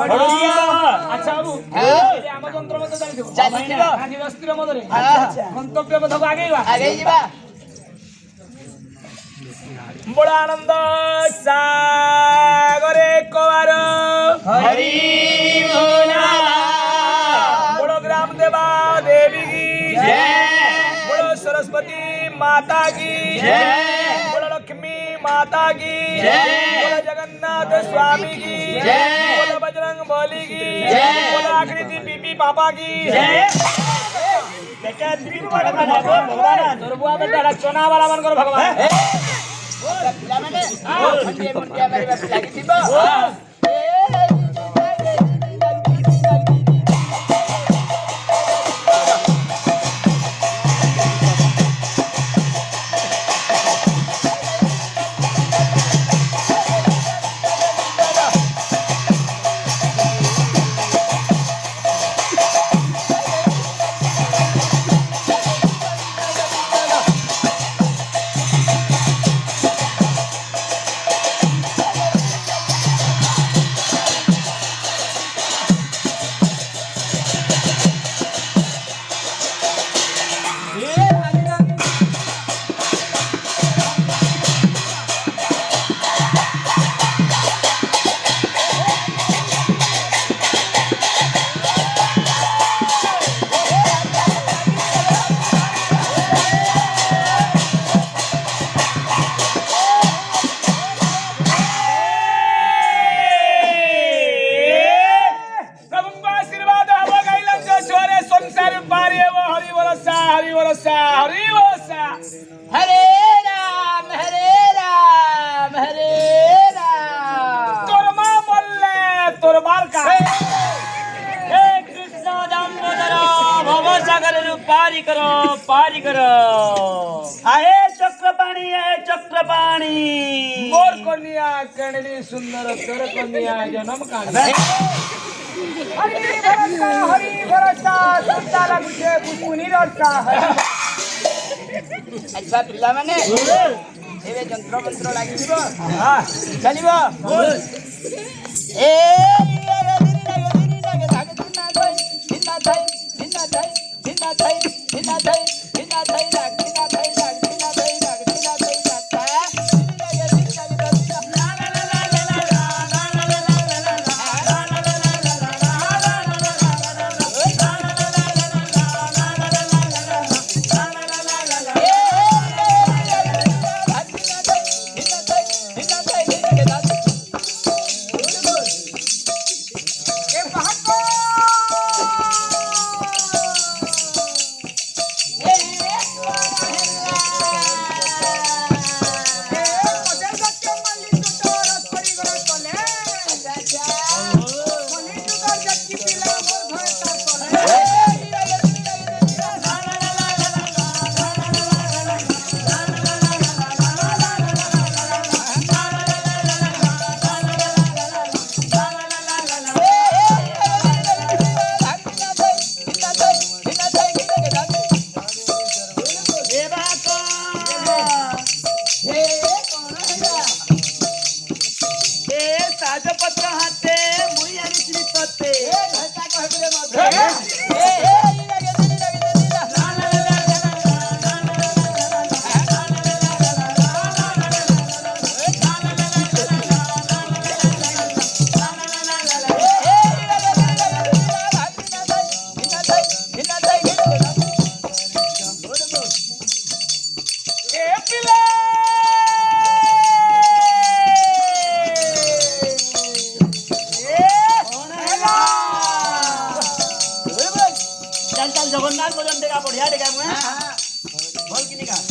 ଆଚ୍ଛା ବାବୁ ଆମ ଯନ୍ତ୍ର ମଧ୍ୟ ଚାଲିଥିବ ଆଦିବାସୀର ମନରେ ଗନ୍ତବ୍ୟ ପଥକୁ ଆଗେଇବା ବଡ଼ ଆନନ୍ଦ ସାଗରେ କବାର हरि बड़ो ग्राम देवा देवी की जय बड़ो सरस्वती माता की जय बड़ो लक्ष्मी माता की जय बड़ो जगन्नाथ स्वामी की जय बड़ो बजरंग बली की जय बड़ो आकृति बीबी पापा की जय बेटा बीबी पापा का भगवान तोर बुआ बेटा रचना वाला मन कर भगवान ପିଲାମାନେ ଖଣ୍ଡିଏ ମୁଣ୍ଡିଆ ମାରିବାକୁ ଲାଗିଥିବ हरे राम तोर मां बोलले तोर बाल का हे कृष्ण दामोदर भव सागर पारी करो आहे चक्रपाणी मोर कन्या कणली सुंदर तोर कन्या जन्म काढ हरी भरोसा सुता लागुचे पुपुनी रसा अच्छा ପିଲାମାନେ ଏବେ ଯନ୍ତ୍ର ମନ୍ତ୍ର ଲାଗିଯିବ ଚାଲିବ ଏ जगन्नाथ भजन देखा बढ़िया देखा मुझे भल कि निका